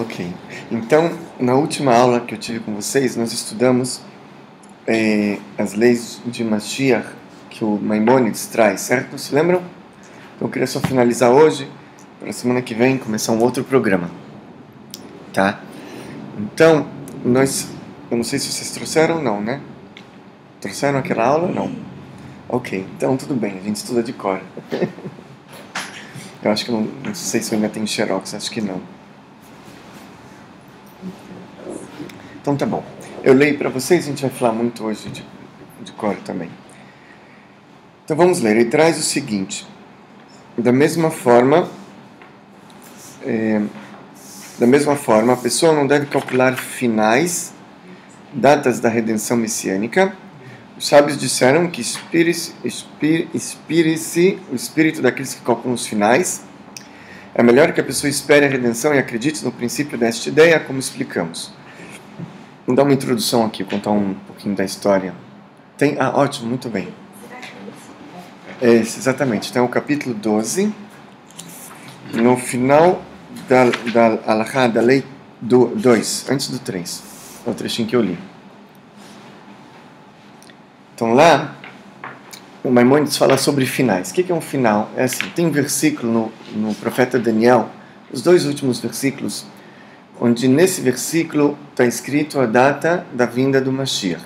Ok. Então, na última aula que eu tive com vocês, nós estudamos as leis de Mashiach que o Maimônides traz, certo? Se lembram? Então, eu queria só finalizar hoje, para a semana que vem começar um outro programa. Tá? Então, eu não sei se vocês trouxeram ou não, né? Trouxeram aquela aula? Não. Ok, então tudo bem, a gente estuda de cor. Eu acho que não sei se eu ainda tenho xerox, acho que não. Então tá bom. Eu leio para vocês, a gente vai falar muito hoje de cor também. Então vamos ler. Ele traz o seguinte: da mesma forma, a pessoa não deve calcular finais, datas da redenção messiânica. Os sábios disseram que inspire-se o espírito daqueles que calculam os finais. É melhor que a pessoa espere a redenção e acredite no princípio desta ideia, como explicamos. Vou dar uma introdução aqui, contar um pouquinho da história. Ótimo, muito bem. Exatamente, tem o capítulo 12, no final da Alahá, da lei 2, antes do 3, é o trechinho que eu li. Então lá, o Maimônides fala sobre finais. O que é um final? É assim, tem um versículo no profeta Daniel, os 2 últimos versículos, onde nesse versículo está escrito a data da vinda do Mashiach.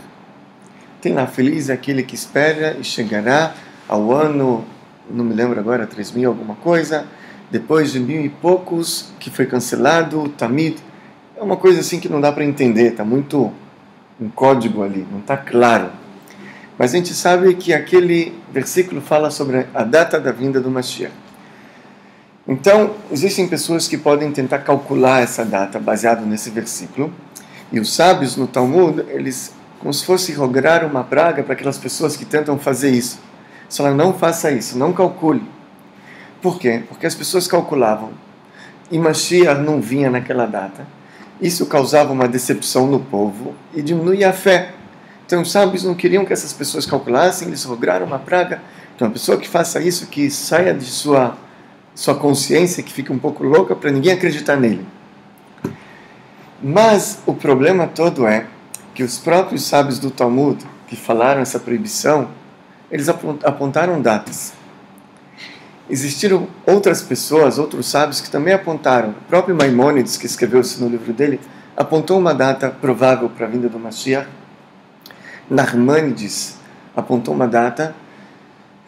Tem lá, feliz é aquele que espera e chegará ao ano, não me lembro agora, 3.000 alguma coisa, depois de 1.000 e poucos, que foi cancelado, o Tamid. É uma coisa assim que não dá para entender, está muito um código ali, não está claro. Mas a gente sabe que aquele versículo fala sobre a data da vinda do Mashiach. Então, existem pessoas que podem tentar calcular essa data baseado nesse versículo. E os sábios no Talmud, eles como se fosse rogar uma praga para aquelas pessoas que tentam fazer isso. Eles falam, não faça isso, não calcule. Por quê? Porque as pessoas calculavam e Mashiach não vinha naquela data. Isso causava uma decepção no povo e diminuía a fé. Então os sábios não queriam que essas pessoas calculassem, eles rogaram uma praga. Então a pessoa que faça isso, que saia de sua consciência, que fique um pouco louca, para ninguém acreditar nele. Mas o problema todo é que os próprios sábios do Talmud, que falaram essa proibição, eles apontaram datas. Existiram outras pessoas, outros sábios que também apontaram. O próprio Maimônides, que escreveu isso no livro dele, apontou uma data provável para a vinda do Mashiach. Narmânides apontou uma data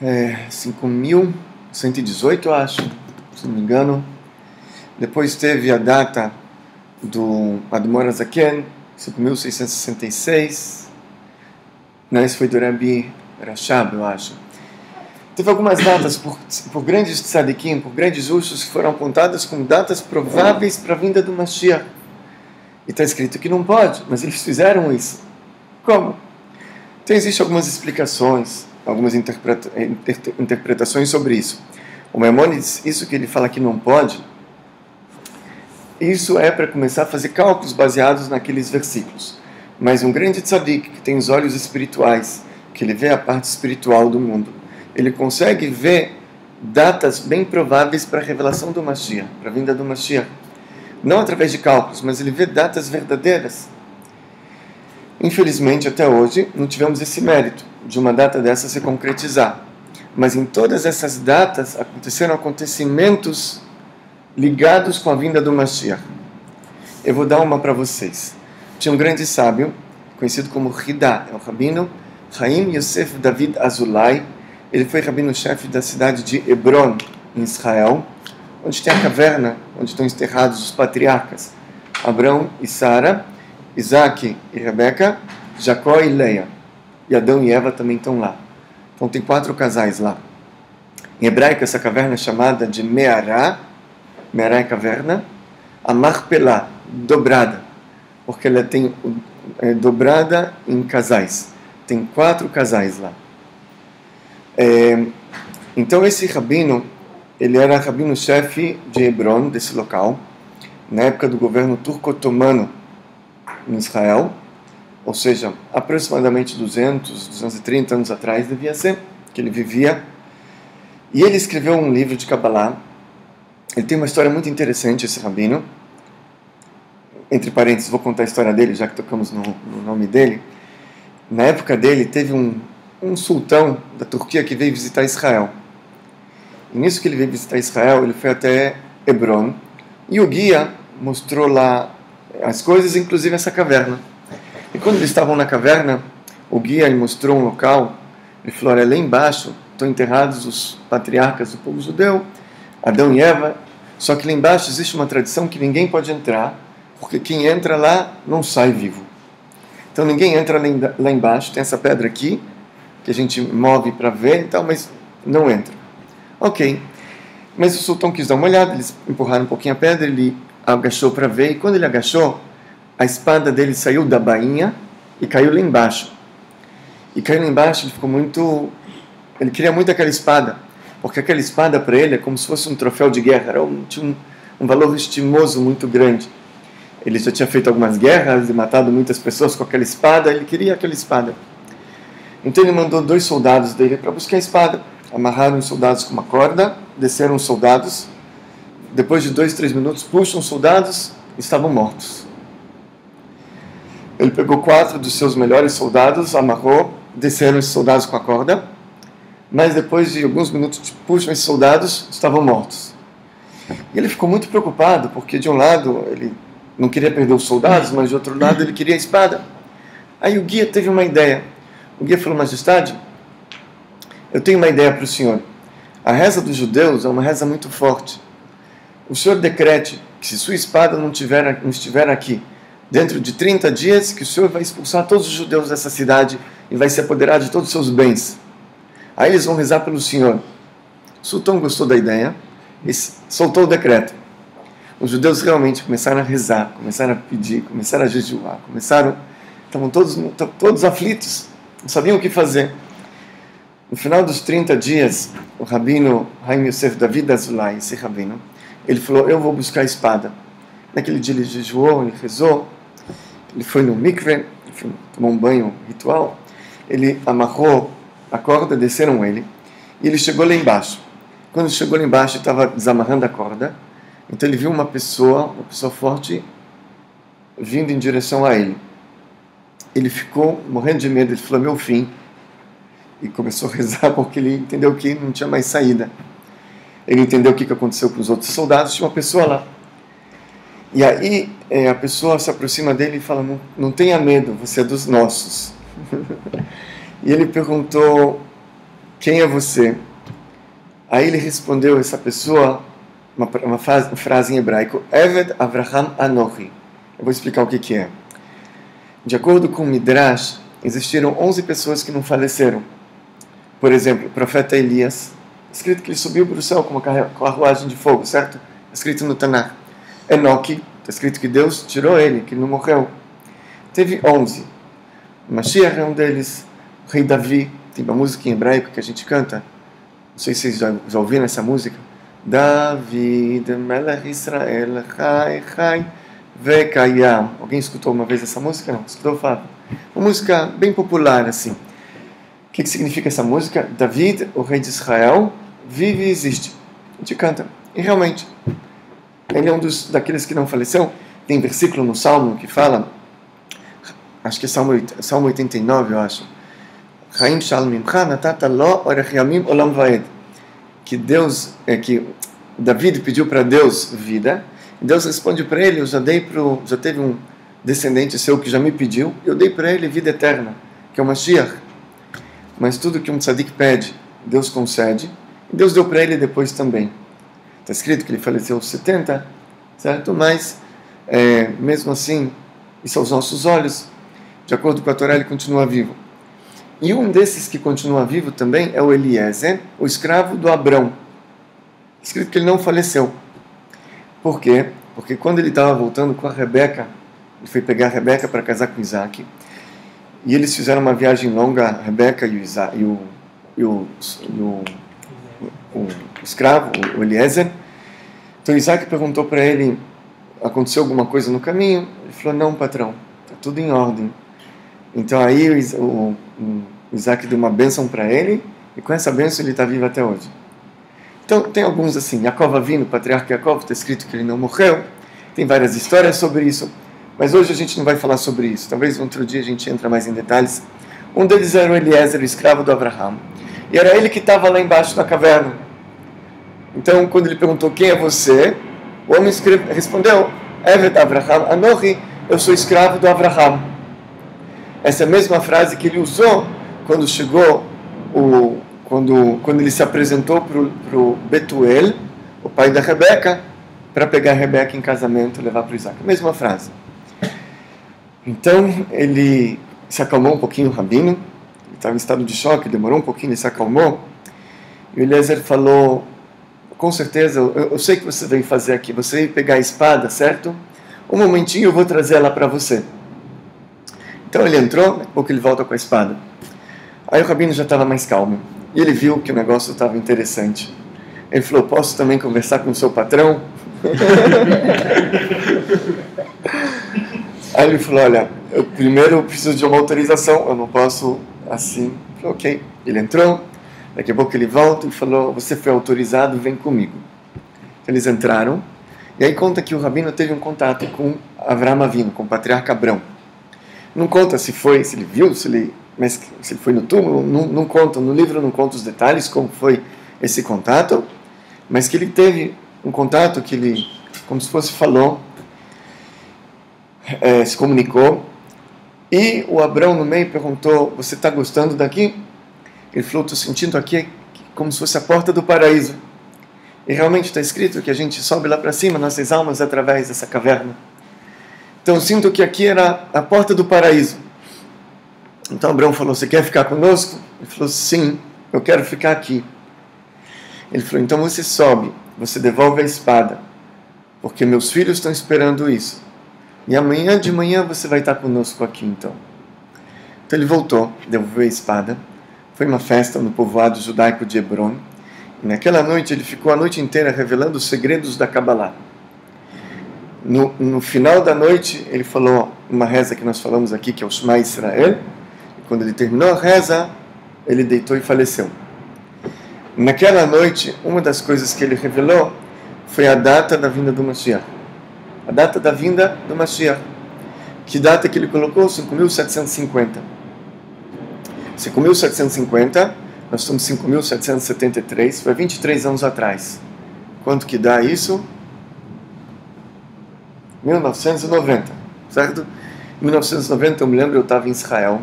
5.118, eu acho, se não me engano. Depois teve a data do Admor Azaken, 5.666. Esse foi do Rabi Rashab, eu acho. Teve algumas datas por grandes tzadikim, por grandes ursos, que foram apontadas como datas prováveis para a vinda do Mashiach. E está escrito que não pode, mas eles fizeram isso. Como? Então existem algumas explicações, algumas interpretações sobre isso. O Maimônides, isso que ele fala que não pode, isso é para começar a fazer cálculos baseados naqueles versículos. Mas um grande tzadik, que tem os olhos espirituais, que ele vê a parte espiritual do mundo, ele consegue ver datas bem prováveis para a revelação do Mashiach, para a vinda do Mashiach. Não através de cálculos, mas ele vê datas verdadeiras. Infelizmente, até hoje, não tivemos esse mérito de uma data dessa se concretizar. Mas em todas essas datas aconteceram acontecimentos ligados com a vinda do Mashiach. Eu vou dar uma para vocês. Tinha um grande sábio, conhecido como Hidá, é o rabino Chaim Yosef David Azulay. Ele foi rabino-chefe da cidade de Hebron, em Israel, onde tem a caverna, onde estão enterrados os patriarcas Abrão e Sara, Isaac e Rebeca, Jacó e Leia. E Adão e Eva também estão lá. Então tem 4 casais lá. Em hebraico, essa caverna é chamada de Meará. Meará é caverna. A Marpelá, dobrada, porque ela é dobrada em casais. Tem 4 casais lá. Então esse rabino, ele era rabino-chefe de Hebron, desse local, na época do governo turco-otomano em Israel, ou seja, aproximadamente 230 anos atrás devia ser, que ele vivia. E ele escreveu um livro de Kabbalah. Ele tem uma história muito interessante, esse rabino. entre parênteses, vou contar a história dele, já que tocamos no nome dele. Na época dele, teve um sultão da Turquia que veio visitar Israel. E nisso que ele veio visitar Israel, ele foi até Hebron, e o guia mostrou lá as coisas, inclusive essa caverna. E quando eles estavam na caverna, o guia lhe mostrou um local. Ele falou: olha, lá embaixo estão enterrados os patriarcas do povo judeu, Adão e Eva, só que lá embaixo existe uma tradição que ninguém pode entrar, porque quem entra lá não sai vivo. Então ninguém entra lá embaixo, tem essa pedra aqui, que a gente move para ver e tal, mas não entra. Ok. Mas o sultão quis dar uma olhada, eles empurraram um pouquinho a pedra, ele agachou para ver, e quando ele agachou, a espada dele saiu da bainha e caiu lá embaixo. E caiu lá embaixo, ele ficou muito... Ele queria muito aquela espada, porque aquela espada para ele é como se fosse um troféu de guerra, tinha um valor estimoso muito grande. Ele já tinha feito algumas guerras e matado muitas pessoas com aquela espada, ele queria aquela espada. Então ele mandou 2 soldados dele para buscar a espada. Amarraram os soldados com uma corda, desceram os soldados. Depois de 2, 3 minutos, puxam os soldados, estavam mortos. Ele pegou 4 dos seus melhores soldados, amarrou, desceram os soldados com a corda, mas depois de alguns minutos, puxam esses soldados, estavam mortos. E ele ficou muito preocupado, porque de um lado ele não queria perder os soldados, mas de outro lado ele queria a espada. Aí o guia teve uma ideia. O guia falou: majestade, eu tenho uma ideia para o senhor. A reza dos judeus é uma reza muito forte. O senhor decrete que se sua espada não estiver aqui dentro de 30 dias, que o senhor vai expulsar todos os judeus dessa cidade e vai se apoderar de todos os seus bens. Aí eles vão rezar pelo senhor. O sultão gostou da ideia e soltou o decreto. Os judeus realmente começaram a rezar, começaram a pedir, começaram a jejuar, estavam todos aflitos, não sabiam o que fazer. No final dos 30 dias, o rabino Haim Yosef David Azulay, esse rabino, ele falou: eu vou buscar a espada. Naquele dia ele jejuou, ele rezou, ele foi no mikve, tomou um banho ritual, ele amarrou a corda, desceram ele, e ele chegou lá embaixo. Quando chegou lá embaixo, ele estava desamarrando a corda, então ele viu uma pessoa forte, vindo em direção a ele. Ele ficou morrendo de medo, ele falou: meu fim. E começou a rezar, porque ele entendeu que não tinha mais saída. Ele entendeu o que aconteceu com os outros soldados, tinha uma pessoa lá. E aí a pessoa se aproxima dele e fala: não tenha medo, você é dos nossos. E ele perguntou: quem é você? Aí ele respondeu, essa pessoa, uma frase em hebraico: Eved Avraham Anochi. Eu vou explicar o que é. De acordo com o Midrash, existiram 11 pessoas que não faleceram. Por exemplo, o profeta Elias, escrito que ele subiu para o céu com uma carruagem de fogo, certo? Escrito no Tanakh. Enoque, está escrito que Deus tirou ele, que ele não morreu. Teve 11. Mashiach é um deles. O rei Davi, tem uma música em hebraico que a gente canta. Não sei se vocês já ouviram essa música. David, Melech Israel, Chai, Chai, Vekayam. Alguém escutou uma vez essa música? Não? Escutou, Fábio? Uma música bem popular, assim. O que significa essa música? David, o rei de Israel, vive e existe. A gente canta. E realmente, ele é um daqueles que não faleceu. Tem versículo no Salmo que fala, acho que é Salmo 89, eu acho. Chaim Shalmimcha natata lo orech yamim olam vaed. Que David pediu para Deus vida. E Deus responde para ele: eu já teve um descendente seu que já me pediu, eu dei para ele vida eterna, que é o Mashiach. Mas tudo que um tzadik pede, Deus concede, e Deus deu para ele depois também. Está escrito que ele faleceu aos 70, certo? Mas, mesmo assim, isso aos nossos olhos, de acordo com a Torá, ele continua vivo. E um desses que continua vivo também é o Eliezer, o escravo do Abrão. Escrito que ele não faleceu. Por quê? Porque quando ele estava voltando com a Rebeca, ele foi pegar a Rebeca para casar com Isaac, e eles fizeram uma viagem longa, a Rebeca e o escravo, o Eliezer. Então Isaac perguntou para ele: aconteceu alguma coisa no caminho? Ele falou: não, patrão, está tudo em ordem. Então aí o Isaac deu uma bênção para ele, e com essa bênção ele está vivo até hoje. Então tem alguns assim, Yaakov Avinu, o patriarca Yaakov, está escrito que ele não morreu, tem várias histórias sobre isso, mas hoje a gente não vai falar sobre isso. Talvez outro dia a gente entre mais em detalhes. Um deles era o Eliezer, o escravo do Abraham. E era ele que estava lá embaixo na caverna. Então, quando ele perguntou, quem é você? O homem respondeu, Evet Abraham Anochi, eu sou escravo do Abraham. Essa é a mesma frase que ele usou quando chegou, quando ele se apresentou para o Betuel, o pai da Rebeca, para pegar a Rebeca em casamento e levar para Isaac. A mesma frase. Então, ele se acalmou um pouquinho, o rabino. Ele estava em estado de choque, demorou um pouquinho, ele se acalmou. E o Eliezer falou, com certeza, eu sei que você veio fazer aqui. Você veio pegar a espada, certo? Um momentinho, eu vou trazer ela para você. Então ele entrou, daqui a pouco ele volta com a espada. Aí o rabino já estava mais calmo. E ele viu que o negócio estava interessante. Ele falou, posso também conversar com o seu patrão? Aí ele falou, olha, eu primeiro preciso de uma autorização, eu não posso assim. Ele falou, ok. Ele entrou, daqui a pouco ele volta e falou, você foi autorizado, vem comigo. Eles entraram, e aí conta que o rabino teve um contato com Avraham Avinu, com o patriarca Abrão. Não conta se ele viu, se ele foi no túmulo, não conta, no livro não conta os detalhes, como foi esse contato, mas que ele teve um contato que ele, como se fosse, falou, se comunicou, e o Abrão no meio perguntou, você está gostando daqui? Ele falou, estou sentindo aqui como se fosse a porta do paraíso. E realmente está escrito que a gente sobe lá para cima, nossas almas, através dessa caverna. Então eu sinto que aqui era a porta do paraíso. Então Abrão falou, você quer ficar conosco? Ele falou, sim, eu quero ficar aqui. Ele falou, então você sobe, você devolve a espada, porque meus filhos estão esperando isso. E amanhã de manhã você vai estar conosco aqui, então. Então ele voltou, devolveu a espada. Foi uma festa no povoado judaico de Hebron. E naquela noite ele ficou a noite inteira revelando os segredos da Kabbalah. No final da noite ele falou uma reza que nós falamos aqui, que é o Shema Israel. E quando ele terminou a reza, ele deitou e faleceu. Naquela noite, uma das coisas que ele revelou foi a data da vinda do Mashiach. A data da vinda do Mashiach. Que data que ele colocou? 5.750. 5.750, nós estamos em 5.773, foi 23 anos atrás. Quanto que dá isso? 1990, certo? Em 1990, eu me lembro, eu estava em Israel.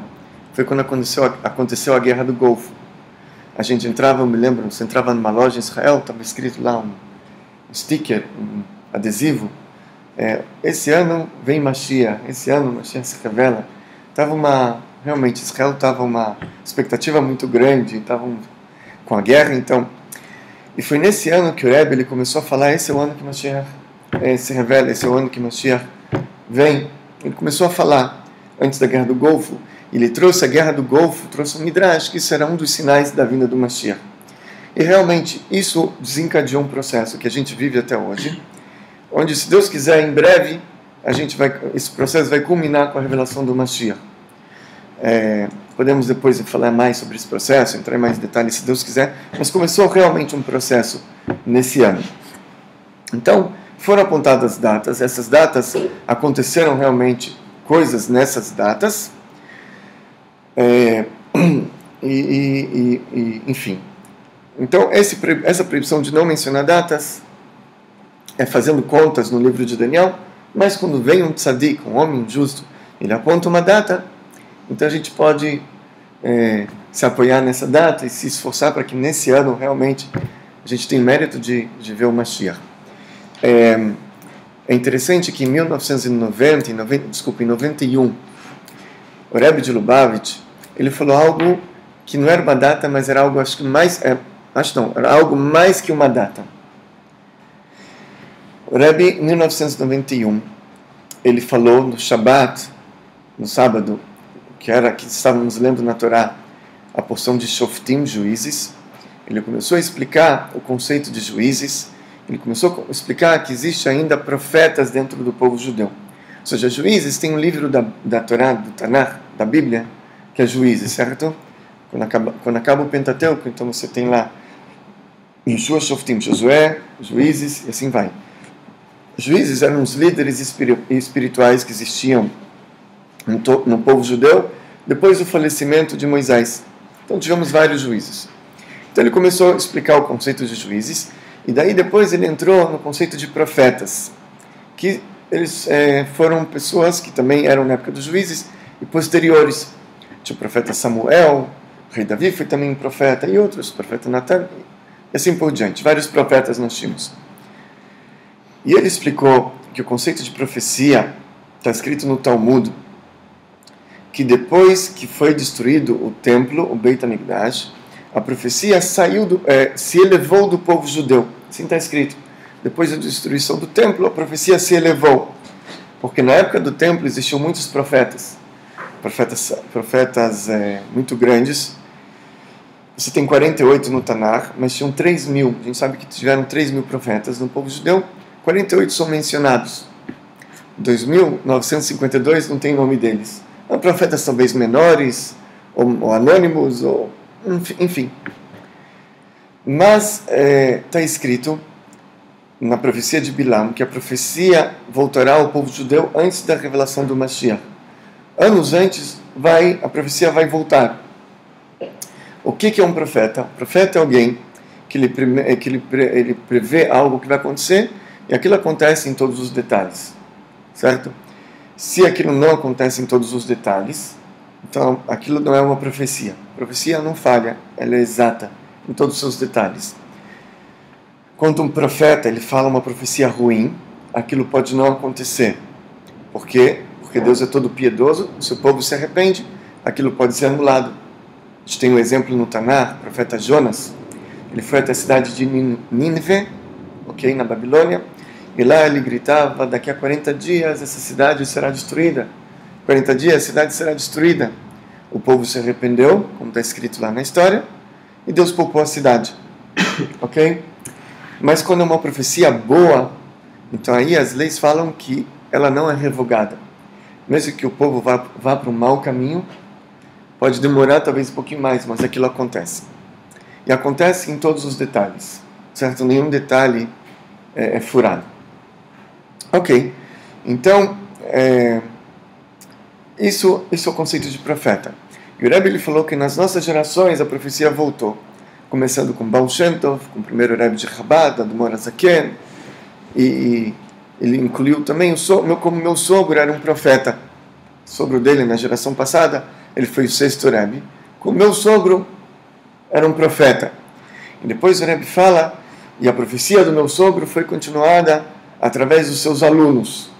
Foi quando aconteceu a Guerra do Golfo. A gente entrava, eu me lembro, você entrava numa loja em Israel, estava escrito lá um sticker, um adesivo. Esse ano vem Mashiach, esse ano Mashiach se revela. Realmente, Israel estava uma expectativa muito grande, estavam com a guerra, então. E foi nesse ano que o Rebbe ele começou a falar, esse é o ano que Mashiach se revela, esse é o ano que Mashiach vem. Ele começou a falar, antes da Guerra do Golfo, ele trouxe a Guerra do Golfo, trouxe o Midrash, que isso era um dos sinais da vinda do Mashiach. E realmente, isso desencadeou um processo que a gente vive até hoje, onde, se Deus quiser, em breve, esse processo vai culminar com a revelação do Mashiach. Podemos depois falar mais sobre esse processo, entrar em mais detalhes, se Deus quiser, mas começou realmente um processo nesse ano. Então, foram apontadas datas, essas datas aconteceram realmente coisas nessas datas, enfim. Então, essa proibição de não mencionar datas é fazendo contas no livro de Daniel, mas quando vem um tzadik, um homem justo, ele aponta uma data, então a gente pode se apoiar nessa data e se esforçar para que nesse ano realmente a gente tenha mérito de ver o Mashiach. É interessante que em 1990, em 91, o Rebbe de Lubavitch, ele falou algo que não era uma data, mas era algo, era algo mais que uma data. O Rebbe, em 1991, ele falou no Shabbat, no sábado, que estávamos lendo na Torá, a porção de Shoftim, juízes. Ele começou a explicar o conceito de juízes, ele começou a explicar que existe ainda profetas dentro do povo judeu. Ou seja, juízes tem um livro da Torá, do Tanakh, da Bíblia, que é juízes, certo? Quando acaba o Pentateuco, então você tem lá Yeshua, Shoftim, Josué, juízes, e assim vai. juízes eram os líderes espirituais que existiam no povo judeu depois do falecimento de Moisés. Então tivemos vários juízes. Então ele começou a explicar o conceito de juízes, e daí depois ele entrou no conceito de profetas, que eles foram pessoas que também eram na época dos juízes e posteriores. Tinha o profeta Samuel, o rei Davi foi também um profeta, e outros, o profeta Natan, e assim por diante. Vários profetas nós tínhamos. E ele explicou que o conceito de profecia está escrito no Talmud, que depois que foi destruído o templo, o Beit HaMikdash, a profecia se elevou do povo judeu. Assim está escrito. Depois da destruição do templo, a profecia se elevou. Porque na época do templo existiam muitos profetas. Profetas muito grandes. Você tem 48 no Tanar, mas tinham 3.000. A gente sabe que tiveram 3.000 profetas no povo judeu. 48 são mencionados. 2.952 não tem nome deles. São profetas talvez menores, ou anônimos, ou enfim. Mas está escrito na profecia de Bilam que a profecia voltará ao povo judeu antes da revelação do Mashiach. Anos antes, a profecia vai voltar. O que é um profeta? O profeta é alguém que ele prevê algo que vai acontecer, e aquilo acontece em todos os detalhes, certo? Se aquilo não acontece em todos os detalhes, então aquilo não é uma profecia. A profecia não falha, ela é exata em todos os seus detalhes. Quando um profeta ele fala uma profecia ruim, aquilo pode não acontecer. Por quê? Porque Deus é todo piedoso, se o povo se arrepende, aquilo pode ser anulado. A gente tem um exemplo no Tanar, o profeta Jonas. Ele foi até a cidade de Nínive, na Babilônia, e lá ele gritava: daqui a 40 dias essa cidade será destruída. 40 dias a cidade será destruída. O povo se arrependeu, como está escrito lá na história, e Deus poupou a cidade. Ok? Mas quando é uma profecia boa, então aí as leis falam que ela não é revogada. Mesmo que o povo vá para um mau caminho, pode demorar talvez um pouquinho mais, mas aquilo acontece. E acontece em todos os detalhes, certo? Nenhum detalhe é furado. Ok, então isso é o conceito de profeta. E o Rebbe ele falou que nas nossas gerações a profecia voltou, começando com Baal Shem Tov, com o primeiro Rebbe de Chabad, Admor HaZaken, e ele incluiu também como meu sogro era um profeta. O sogro dele na geração passada, ele foi o sexto Rebbe. Como meu sogro era um profeta. E depois o Rebbe fala, e a profecia do meu sogro foi continuada através dos seus alunos.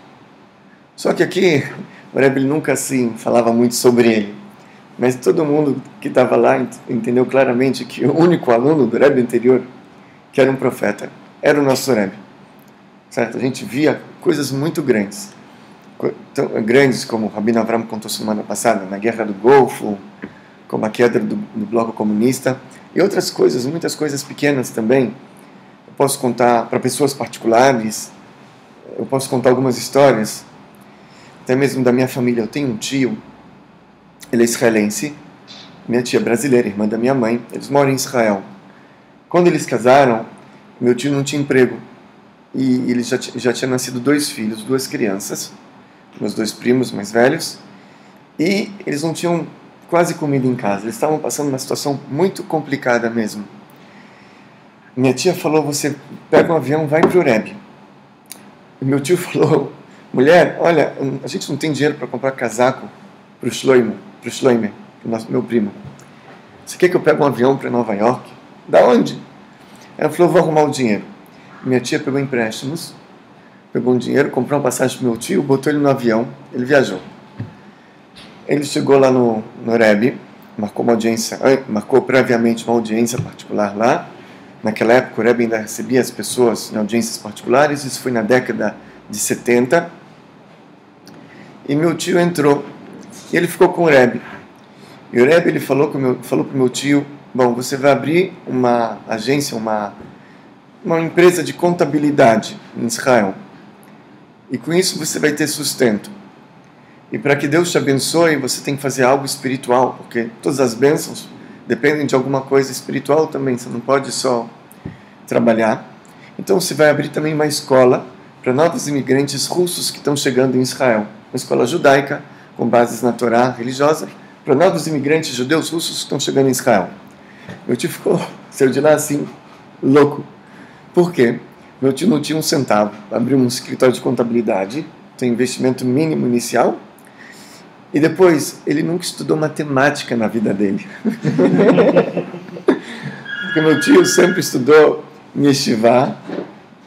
Só que aqui o Rebbe nunca assim falava muito sobre ele. Mas todo mundo que estava lá entendeu claramente que o único aluno do Rebbe anterior que era um profeta era o nosso Rebbe. Certo? A gente via coisas muito grandes. Tão grandes como o Rabino Avram contou semana passada, na Guerra do Golfo, como a queda do bloco comunista, e outras coisas, muitas coisas pequenas também. Eu posso contar para pessoas particulares, eu posso contar algumas histórias, até mesmo da minha família. Eu tenho um tio, ele é israelense, minha tia é brasileira, irmã da minha mãe, eles moram em Israel. Quando eles casaram, meu tio não tinha emprego, e ele já tinha nascido 2 filhos, 2 crianças, meus 2 primos mais velhos, e eles não tinham quase comida em casa, eles estavam passando uma situação muito complicada mesmo. Minha tia falou: você pega um avião, vai para o Rebbe. E meu tio falou: mulher, olha, a gente não tem dinheiro para comprar casaco para o Shloime, meu primo. Você quer que eu pegue um avião para Nova York? Da onde? Ela falou: vou arrumar o dinheiro. Minha tia pegou empréstimos, pegou um dinheiro, comprou uma passagem para meu tio, botou ele no avião, ele viajou. Ele chegou lá no Rebbe, marcou previamente uma audiência particular lá. Naquela época o Rebbe ainda recebia as pessoas em audiências particulares, isso foi na década de 70. E meu tio entrou, e ele ficou com o Rebbe. E o Rebbe ele falou para o meu tio: bom, você vai abrir uma agência, uma empresa de contabilidade em Israel. E com isso você vai ter sustento. E para que Deus te abençoe, você tem que fazer algo espiritual, porque todas as bênçãos dependem de alguma coisa espiritual também, você não pode só trabalhar. Então você vai abrir também uma escola para novos imigrantes russos que estão chegando em Israel. Uma escola judaica, com bases na Torá religiosa, para novos imigrantes judeus russos que estão chegando em Israel. Meu tio saiu de lá assim, louco. Por quê? Meu tio não tinha um centavo, abriu um escritório de contabilidade, tem investimento mínimo inicial, e depois ele nunca estudou matemática na vida dele. Porque meu tio sempre estudou em yeshivá,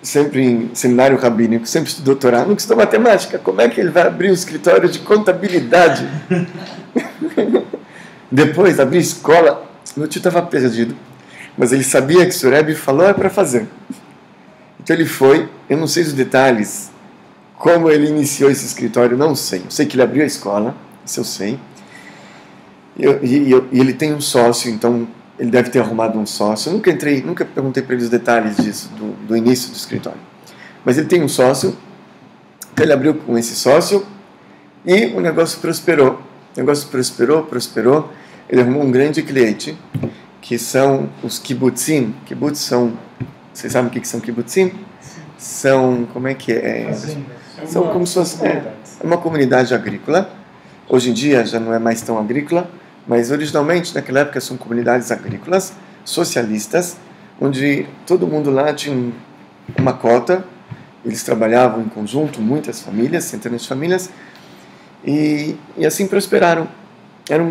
sempre em seminário rabínico, sempre estudou Torá, nunca estudou matemática. Como é que ele vai abrir um escritório de contabilidade? Depois, abrir escola. Meu tio estava perdido, mas ele sabia que se o Rebbe falou é para fazer. Então ele foi, eu não sei os detalhes, como ele iniciou esse escritório, não sei. Eu sei que ele abriu a escola, isso eu sei. E ele tem um sócio, então ele deve ter arrumado um sócio. Eu nunca perguntei para ele os detalhes disso, do início do escritório. Mas ele tem um sócio, então ele abriu com esse sócio e o negócio prosperou. O negócio prosperou. Ele arrumou um grande cliente, que são os kibbutzim. Kibbutz são, vocês sabem o que são kibbutzim? São, como é que é? São como se fosse uma comunidade agrícola. Hoje em dia já não é mais tão agrícola, mas originalmente naquela época são comunidades agrícolas, socialistas, onde todo mundo lá tinha uma cota, eles trabalhavam em conjunto, muitas famílias, centenas de famílias, e assim prosperaram. Era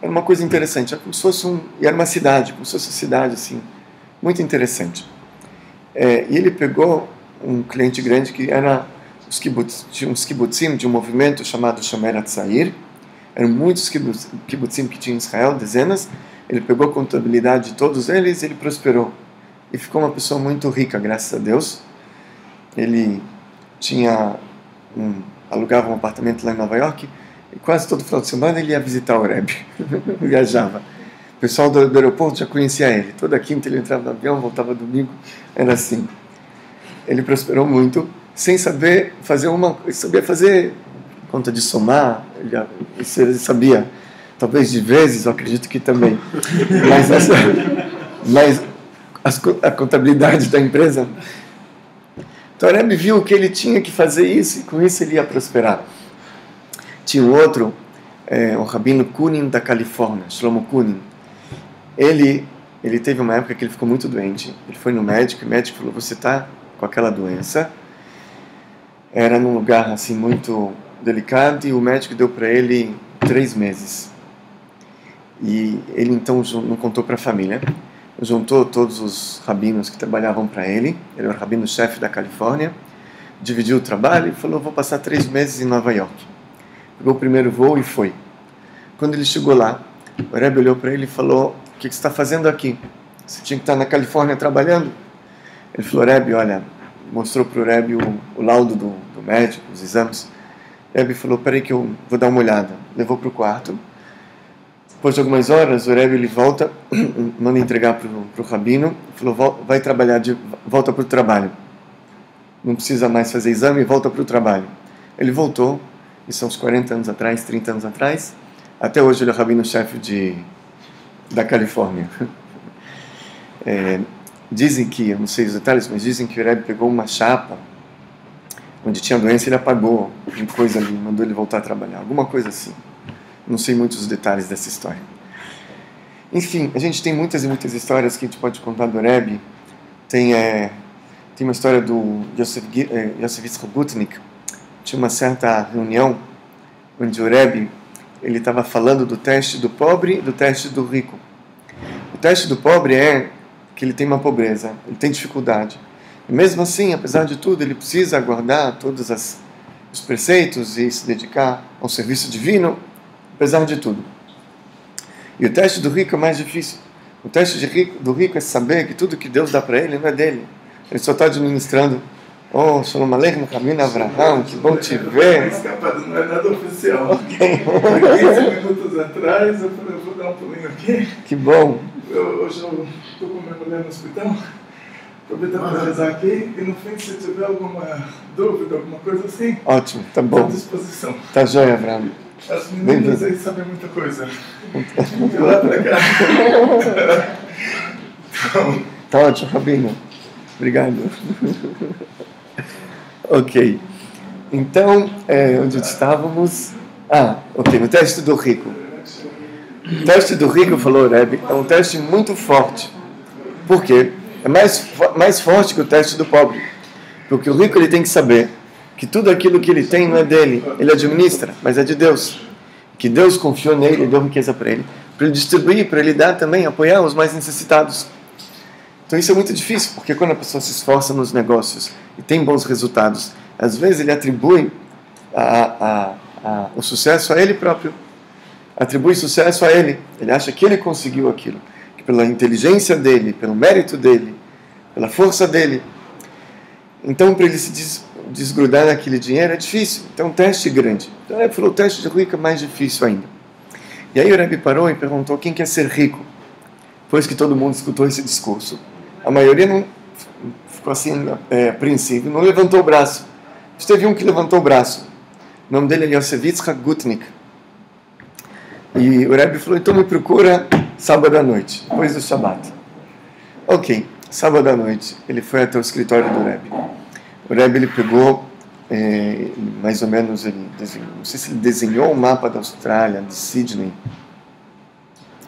uma coisa interessante, era como se fosse era uma cidade, como se fosse uma cidade assim, muito interessante. E ele pegou um cliente grande que era tinha uns kibbutzim de um movimento chamado Shomer HaTzair. Eram muitos kibbutzim que tinha em Israel, dezenas. Ele pegou a contabilidade de todos eles e ele prosperou. E ficou uma pessoa muito rica, graças a Deus. Ele alugava um apartamento lá em Nova York e quase todo final de semana ele ia visitar o Rebbe. Viajava. O pessoal do aeroporto já conhecia ele. Toda quinta ele entrava no avião, voltava domingo. Era assim. Ele prosperou muito, sem saber fazer sabia fazer conta de somar, ele sabia, talvez de vezes, eu acredito que também, mas a contabilidade da empresa. Então o Rebbe viu que ele tinha que fazer isso e com isso ele ia prosperar. Tinha um outro, o Rabino Kunin da Califórnia, Shlomo Kunin. Ele teve uma época que ele ficou muito doente, ele foi no médico, e o médico falou, você está com aquela doença. Era num lugar assim muito delicado e o médico deu para ele 3 meses. E ele então não contou para a família, juntou todos os rabinos que trabalhavam para ele, ele era o rabino-chefe da Califórnia, dividiu o trabalho e falou, vou passar 3 meses em Nova York. Pegou o primeiro voo e foi. Quando ele chegou lá, o Rebbe olhou para ele e falou, o que você está fazendo aqui? Você tinha que estar na Califórnia trabalhando? Ele falou, Rebbe, olha, mostrou para o Rebbe o laudo do médico, os exames. O Rebbe falou, peraí que eu vou dar uma olhada. Levou para o quarto. Depois de algumas horas, o Rebbe ele volta, manda entregar para o rabino, falou, vai trabalhar, volta para o trabalho. Não precisa mais fazer exame, volta para o trabalho. Ele voltou, isso são uns 40 anos atrás, 30 anos atrás. Até hoje ele é o rabino-chefe da Califórnia. Dizem que, eu não sei os detalhes, mas dizem que o Rebbe pegou uma chapa onde tinha doença, ele apagou uma coisa ali, mandou ele voltar a trabalhar, alguma coisa assim. Não sei muitos detalhes dessa história. Enfim, a gente tem muitas e muitas histórias que a gente pode contar do Rebbe. Tem uma história do Yosef Yitzchak Gutnick. Tinha uma certa reunião onde o Rebbe ele estava falando do teste do pobre e do teste do rico. O teste do pobre é que ele tem uma pobreza, ele tem dificuldade. E mesmo assim, apesar de tudo, ele precisa guardar todos os preceitos e se dedicar ao serviço divino, apesar de tudo. E o teste do rico é mais difícil. O teste do rico é saber que tudo que Deus dá para ele não é dele. Ele só está administrando. Oh, Shalom Aleichem, Rabino Avraham, que bom te ver. Escapado, não é nada oficial. Okay. 15 minutos atrás, eu falei, eu vou dar um pulinho aqui. Que bom. Hoje eu estou com minha mulher no hospital. Aproveitar para rezar aqui. E no fim, se tiver alguma dúvida, alguma coisa assim, ótimo, tá bom. à disposição. Tá joia, Avraham. As meninas aí sabem muita coisa. De lá para cá. Então, tá ótimo, Rabino. Obrigado. Ok. Então, onde estávamos? Ok, no teste do rico. O teste do rico, falou o Rebbe, é um teste muito forte. Por quê? É mais forte que o teste do pobre. Porque o rico ele tem que saber que tudo aquilo que ele tem não é dele, ele administra, mas é de Deus. Que Deus confiou nele, deu riqueza para ele distribuir, para ele dar também, apoiar os mais necessitados. Então isso é muito difícil, porque quando a pessoa se esforça nos negócios e tem bons resultados, às vezes ele atribui o sucesso a ele próprio. Atribui sucesso a ele. Ele acha que ele conseguiu aquilo, que pela inteligência dele, pelo mérito dele, pela força dele. Então, para ele se desgrudar daquele dinheiro é difícil. Então, um teste grande. Então, ele falou, o teste de rico é mais difícil ainda. E aí o Rebbe parou e perguntou, quem quer ser rico? Depois que todo mundo escutou esse discurso. A maioria não ficou assim, apreensivo, não levantou o braço. Mas teve um que levantou o braço. O nome dele é Yosef Yitzhak Gutnick. E o Rebbe falou, então me procura sábado à noite, depois do Shabat. Ok, sábado à noite, ele foi até o escritório do Rebbe. O Rebbe ele pegou, mais ou menos, não sei se ele desenhou o mapa da Austrália, de Sydney,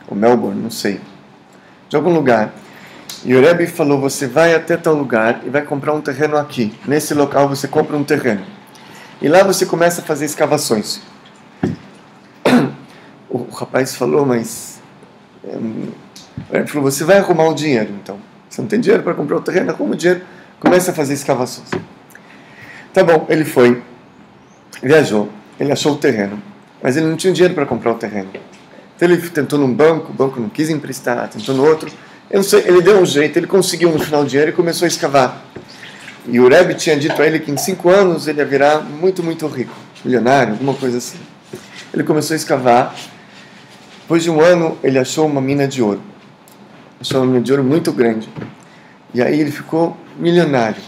ou Melbourne, não sei, de algum lugar. E o Rebbe falou, você vai até tal lugar e vai comprar um terreno aqui. Nesse local você compra um terreno. E lá você começa a fazer escavações. O rapaz falou, mas... o Rebbe falou, você vai arrumar o dinheiro, então. Você não tem dinheiro para comprar o terreno, arruma o dinheiro, começa a fazer escavações. Tá bom, ele foi, viajou, ele achou o terreno, mas ele não tinha dinheiro para comprar o terreno. Então ele tentou num banco, o banco não quis emprestar, tentou no outro, eu não sei, ele deu um jeito, ele conseguiu no final o dinheiro e começou a escavar. E o Rebbe tinha dito a ele que em 5 anos ele ia virar muito, muito rico, milionário, alguma coisa assim. Ele começou a escavar, depois de 1 ano ele achou uma mina de ouro. Achou uma mina de ouro muito grande. E aí ele ficou milionário.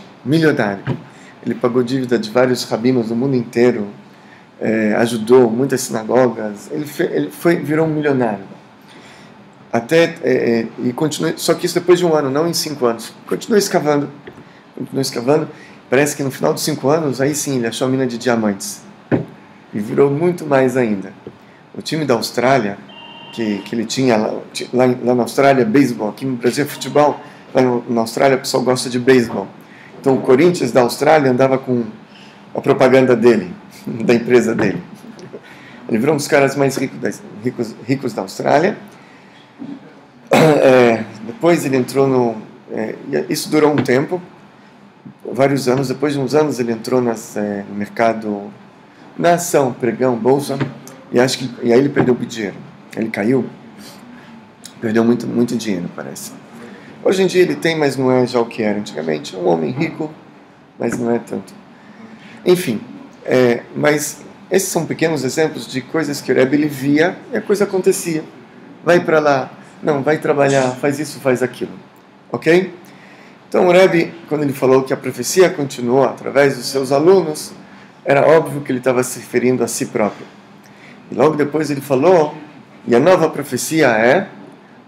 Ele pagou dívida de vários rabinos do mundo inteiro, ajudou muitas sinagogas, ele virou um milionário. E continuou, só que isso depois de 1 ano, não em 5 anos. Continuou escavando. Parece que no final dos 5 anos, aí sim, ele achou a mina de diamantes. E virou muito mais ainda. O time da Austrália, que ele tinha lá na Austrália, beisebol, aqui no Brasil é futebol, lá na Austrália o pessoal gosta de beisebol. Então o Corinthians da Austrália andava com a propaganda dele, da empresa dele. Ele virou um dos caras mais ricos da Austrália. Depois ele entrou isso durou um tempo, vários anos. Depois de uns anos ele entrou no mercado, na ação, pregão, bolsa, e aí ele perdeu o dinheiro. Ele caiu, perdeu muito, muito dinheiro, parece. Hoje em dia ele tem, mas não é já o que era antigamente. Um homem rico, mas não é tanto. Enfim, mas esses são pequenos exemplos de coisas que o Rebbe ele via e a coisa acontecia. Vai para lá, não, vai trabalhar, faz isso, faz aquilo. Ok? Então o Rebbe, quando ele falou que a profecia continuou através dos seus alunos, era óbvio que ele estava se referindo a si próprio. E logo depois ele falou, e a nova profecia é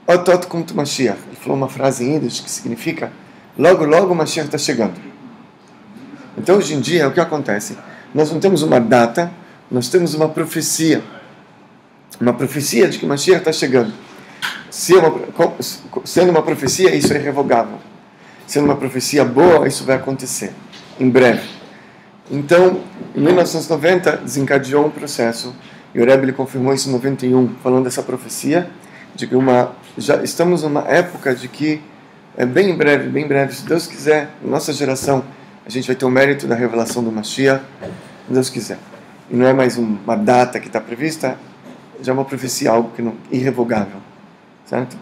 Otot Kumt Mashiach. Ele falou uma frase em Yiddish que significa logo, logo o Mashiach está chegando. Então hoje em dia o que acontece? Nós não temos uma data, nós temos uma profecia. Uma profecia de que o Mashiach está chegando. Sendo uma profecia, isso é irrevogável. Sendo uma profecia boa, isso vai acontecer em breve. Então, em 1990, desencadeou um processo, e o Rebbe ele confirmou isso em 91, falando dessa profecia, de que já estamos numa época de que, bem breve, se Deus quiser, na nossa geração, a gente vai ter o mérito da revelação do Mashiach, se Deus quiser. E não é mais uma data que está prevista, já é uma profecia, algo que irrevogável. Certo?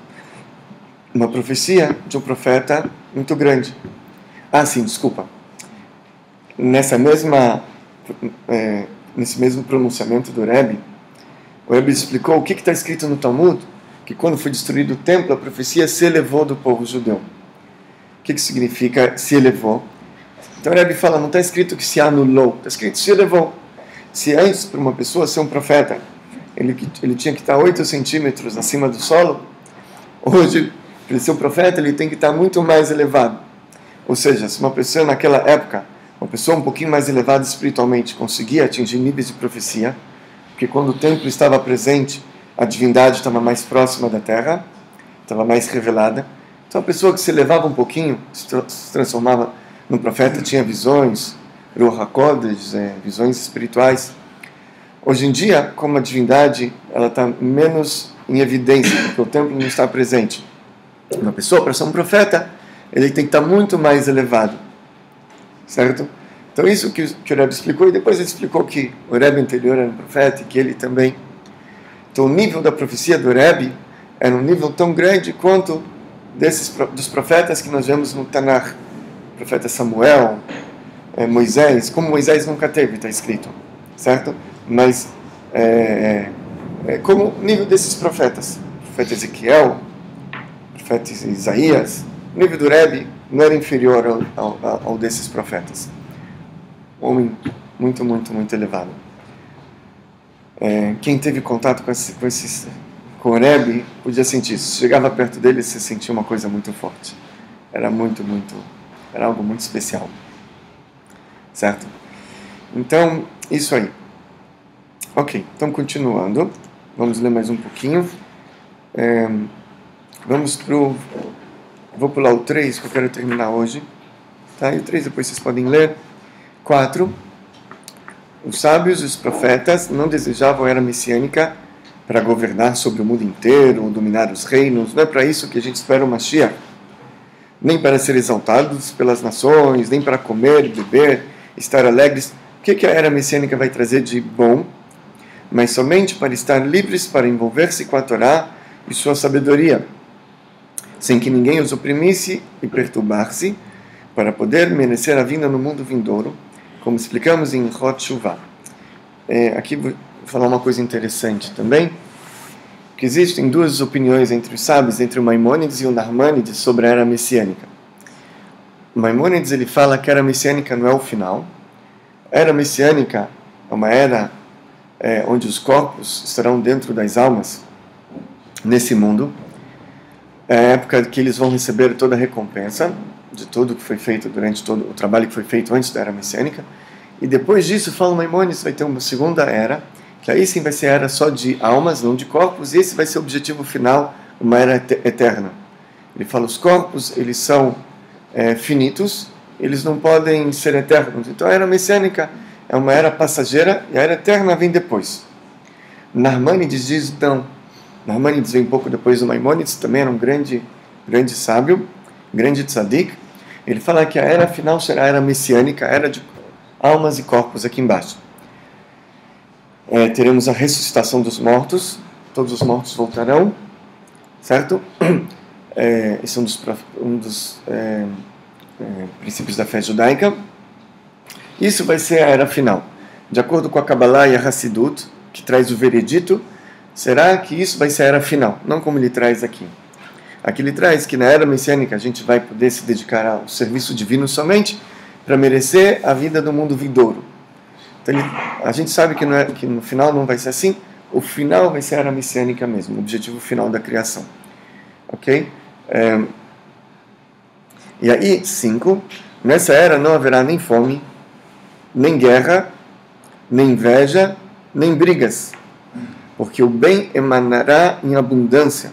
Uma profecia de um profeta muito grande. Sim, desculpa. Nesse mesmo pronunciamento do Rebbe, o Rebbe explicou o que está escrito no Talmud, que quando foi destruído o templo, a profecia se elevou do povo judeu. O que significa se elevou? Então o Rebbe fala, não está escrito que se anulou, está escrito se elevou. Se antes, para uma pessoa ser um profeta, ele tinha que estar 8 centímetros acima do solo, hoje, para ser um profeta, ele tem que estar muito mais elevado. Ou seja, se uma pessoa naquela época Uma pessoa um pouquinho mais elevada espiritualmente conseguia atingir níveis de profecia, porque quando o templo estava presente, a divindade estava mais próxima da terra, estava mais revelada. Então a pessoa que se elevava um pouquinho, se transformava num profeta, tinha visões, Ruach HaKodesh, visões espirituais. Hoje em dia, como a divindade ela está menos em evidência, porque o templo não está presente. Uma pessoa, para ser um profeta, ele tem que estar muito mais elevado. Certo? Então isso que o Rebbe explicou, e depois ele explicou que o Rebbe anterior era um profeta e que ele também. Então o nível da profecia do Rebbe era um nível tão grande quanto dos profetas que nós vemos no Tanakh. O profeta Samuel, Moisés, como Moisés nunca teve, está escrito. Certo? Mas como o nível desses profetas, o profeta Ezequiel, o profeta Isaías, o nível do Rebbe não era inferior ao desses profetas. Homem muito, muito, muito elevado. Quem teve contato com o Rebbe podia sentir isso. Chegava perto dele e se sentia uma coisa muito forte. Era era algo muito especial. Certo? Então, isso aí. Ok, então continuando. Vamos ler mais um pouquinho. Vamos pro... Vou pular o 3, que eu quero terminar hoje. Tá? E o 3 depois vocês podem ler. 4. Os sábios e os profetas não desejavam a era messiânica para governar sobre o mundo inteiro, ou dominar os reinos. Não é para isso que a gente espera o Mashiach. Nem para ser exaltados pelas nações, nem para comer, beber, estar alegres. O que a era messiânica vai trazer de bom? Mas somente para estar livres para envolver-se com a Torá e sua sabedoria, sem que ninguém os oprimisse e perturbar-se, para poder merecer a vinda no mundo vindouro, como explicamos em Hot Shuvah. Aqui vou falar uma coisa interessante também, que existem duas opiniões entre os sábios, entre o Maimônides e o Narmânides, sobre a era messiânica. O Maimônides ele fala que a era messiânica não é o final. A era messiânica é uma era onde os corpos estarão dentro das almas, nesse mundo. É a época que eles vão receber toda a recompensa de tudo que foi feito durante todo o trabalho que foi feito antes da era messiânica. E depois disso, fala o Maimônides, vai ter uma segunda era, que aí sim vai ser a era só de almas, não de corpos, e esse vai ser o objetivo final, uma era eterna. Ele fala, os corpos, eles são finitos, eles não podem ser eternos. Então a era messiânica é uma era passageira, e a era eterna vem depois. Narmânides diz, não. Narmânides vem um pouco depois do Maimônides, também era um grande sábio, grande tzadik. Ele fala que a era final será a era messiânica, a era de almas e corpos aqui embaixo. Teremos a ressuscitação dos mortos, todos os mortos voltarão, certo? Esse é um dos princípios da fé judaica. Isso vai ser a era final. De acordo com a Kabbalah e a Hassidut, que traz o veredito, será que isso vai ser a era final? Não como ele traz aqui. Aqui ele traz que na era messiânica a gente vai poder se dedicar ao serviço divino somente para merecer a vida do mundo vindouro. Então a gente sabe que no final não vai ser assim. O final vai ser a era messiânica mesmo, o objetivo final da criação. Ok? E aí, 5. Nessa era não haverá nem fome, nem guerra, nem inveja, nem brigas, porque o bem emanará em abundância.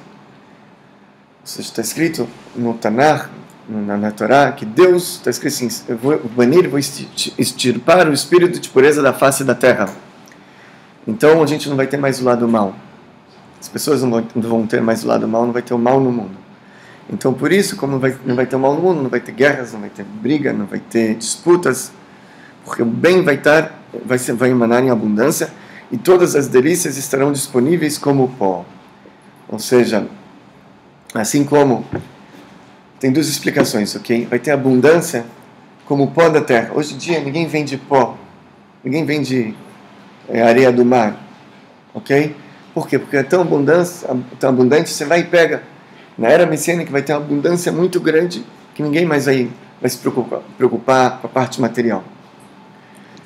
Isso está escrito no Tanakh, na Torá, que Deus, está escrito assim, eu vou banir, vou extirpar o espírito de pureza da face da terra. Então a gente não vai ter mais o lado mal. As pessoas não vão ter mais o lado mal, não vai ter o mal no mundo. Então por isso, como não vai ter o mal no mundo, não vai ter guerras, não vai ter briga, não vai ter disputas, porque o bem vai emanar em abundância e todas as delícias estarão disponíveis como pó. Ou seja, assim como tem duas explicações, ok? Vai ter abundância como o pó da terra. Hoje em dia ninguém vende pó, ninguém vende areia do mar, ok? Por quê? Porque é tão abundante, você vai e pega. Na era messiânica vai ter uma abundância muito grande que ninguém mais vai se preocupar com a parte material.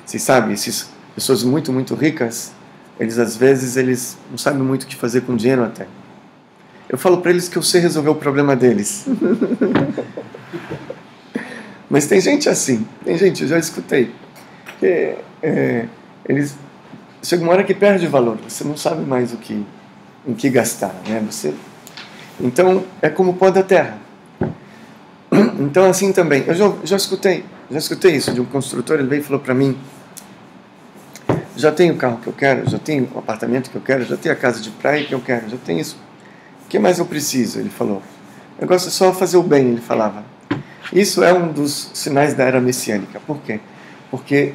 Vocês sabem, essas pessoas muito, muito ricas, às vezes não sabem muito o que fazer com dinheiro até. Eu falo para eles que eu sei resolver o problema deles. Mas tem gente assim, tem gente, eu já escutei, que eles chega uma hora que perde valor, você não sabe mais em que gastar, né? Então é como o pó da terra. Então assim também, eu já escutei isso de um construtor. Ele veio e falou para mim: já tenho o carro que eu quero, já tenho o apartamento que eu quero, já tenho a casa de praia que eu quero, já tenho isso. O que mais eu preciso? Ele falou. O negócio é só fazer o bem, ele falava. Isso é um dos sinais da era messiânica. Por quê? Porque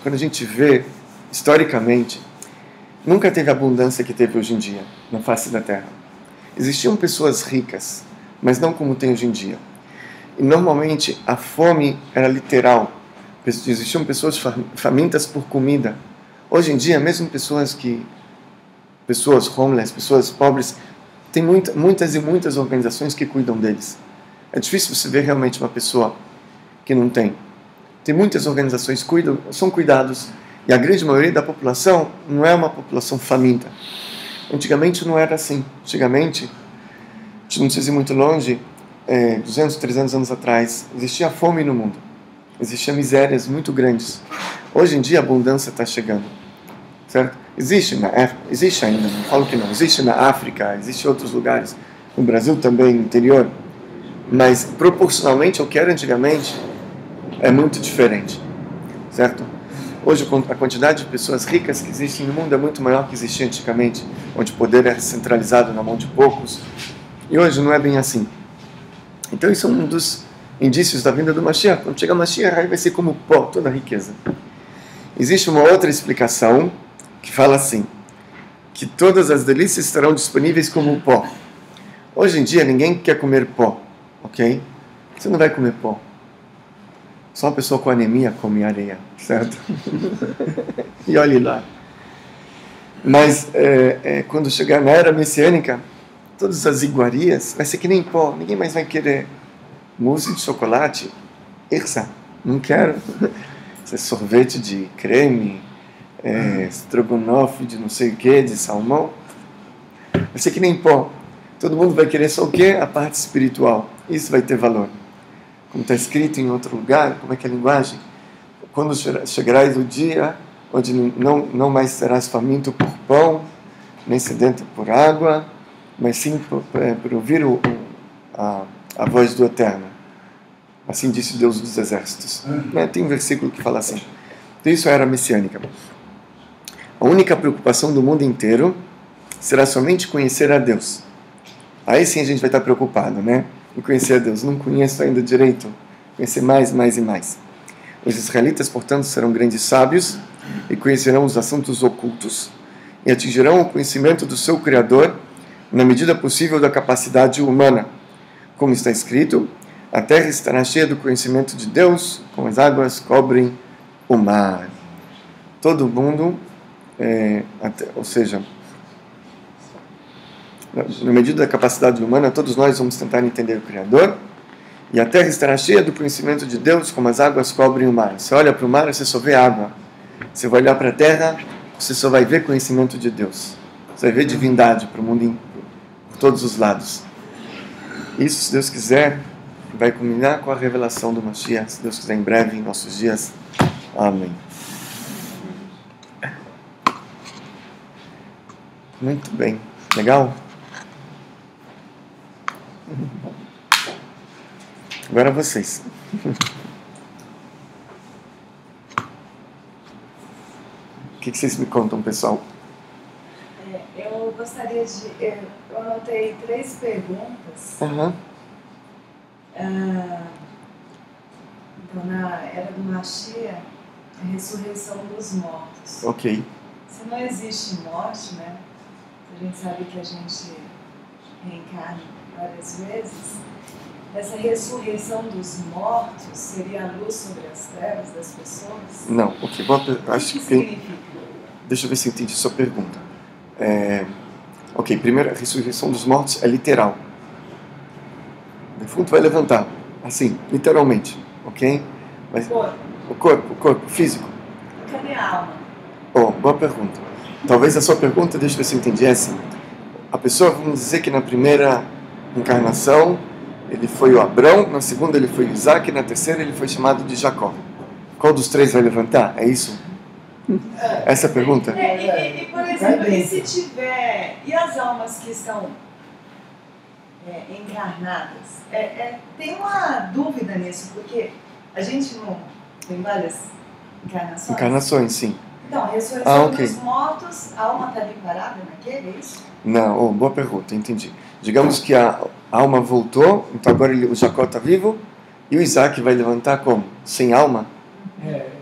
quando a gente vê, historicamente, nunca teve a abundância que teve hoje em dia, na face da terra. Existiam pessoas ricas, mas não como tem hoje em dia. E normalmente a fome era literal. Existiam pessoas famintas por comida. Hoje em dia, mesmo pessoas homeless, pessoas pobres, tem muitas e muitas organizações que cuidam deles. É difícil você ver realmente uma pessoa que não tem. Tem muitas organizações que são cuidados, e a grande maioria da população não é uma população faminta. Antigamente não era assim. Antigamente, não precisa ir muito longe, 200, 300 anos atrás, existia fome no mundo. Existiam misérias muito grandes. Hoje em dia a abundância está chegando. Certo? Existe ainda, não falo que não. Existe na África, existe em outros lugares. No Brasil também, no interior. Mas proporcionalmente ao que era antigamente, é muito diferente. Certo? Hoje a quantidade de pessoas ricas que existem no mundo é muito maior que existia antigamente, onde o poder era centralizado na mão de poucos. E hoje não é bem assim. Então isso é um dos indícios da vinda do Mashiach. Quando chegar o Mashiach, aí vai ser como pó, toda a riqueza. Existe uma outra explicação que fala assim, que todas as delícias estarão disponíveis como pó. Hoje em dia ninguém quer comer pó, ok? Você não vai comer pó. Só uma pessoa com anemia come areia, certo? E olhe lá. Mas quando chegar na era messiânica, todas as iguarias vai ser que nem pó. Ninguém mais vai querer mousse de chocolate. Irsa, não quero. Isso é sorvete de creme, estrogonofe de não sei o que, de salmão. Vai ser que nem pó. Todo mundo vai querer só o quê? A parte espiritual. Isso vai ter valor. Como está escrito em outro lugar, como é que é a linguagem? Quando chegarás o dia onde não mais serás faminto por pão, nem sedento por água, mas sim por ouvir a voz do Eterno. Assim disse Deus dos Exércitos. Tem um versículo que fala assim. Então isso era messiânica. A única preocupação do mundo inteiro será somente conhecer a Deus. Aí sim a gente vai estar preocupado, né? Em conhecer a Deus. Não conheço ainda direito. Conhecer mais e mais. Os israelitas, portanto, serão grandes sábios e conhecerão os assuntos ocultos e atingirão o conhecimento do seu Criador na medida possível da capacidade humana. Como está escrito, a terra estará cheia do conhecimento de Deus, como as águas cobrem o mar. Todo mundo, ou seja, na medida da capacidade humana, todos nós vamos tentar entender o Criador, e a terra estará cheia do conhecimento de Deus, como as águas cobrem o mar. Você olha para o mar, você só vê água. Você vai olhar para a terra, você só vai ver conhecimento de Deus. Você vai ver divindade para o mundo, por todos os lados. Isso, se Deus quiser, vai culminar com a revelação do Mashiach, se Deus quiser, em breve, em nossos dias. Amém. Muito bem. Legal? Agora vocês. O que vocês me contam, pessoal? Eu gostaria de... Eu anotei 3 perguntas. Então, na era do Mashiach, a ressurreição dos mortos. Ok. Se não existe morte, né? A gente sabe que a gente reencarna várias vezes. Essa ressurreição dos mortos seria a luz sobre as trevas das pessoas? Não, ok. Acho que significa? Deixa eu ver se eu entendi sua pergunta. Ok, primeiro, a ressurreição dos mortos é literal. O defunto vai levantar, assim, literalmente, ok? Mas, o corpo físico. Cadê a alma? Boa pergunta. Talvez a sua pergunta, deixa eu ver se eu entendi, é assim. A pessoa, vamos dizer que na primeira encarnação, ele foi o Abrão, na segunda ele foi o Isaac, e na terceira ele foi chamado de Jacó. Qual dos três vai levantar? É isso? Essa é a pergunta? Por exemplo, e se tiver... E as almas que estão encarnadas? Tem uma dúvida nisso, porque a gente não tem várias encarnações? Encarnações, sim. Então, a ressurreição dos mortos, a alma está ali parada naquele, é isso? Não, boa pergunta, entendi. Digamos que a alma voltou, então agora o Jacó está vivo, e o Isaac vai levantar como? Sem alma?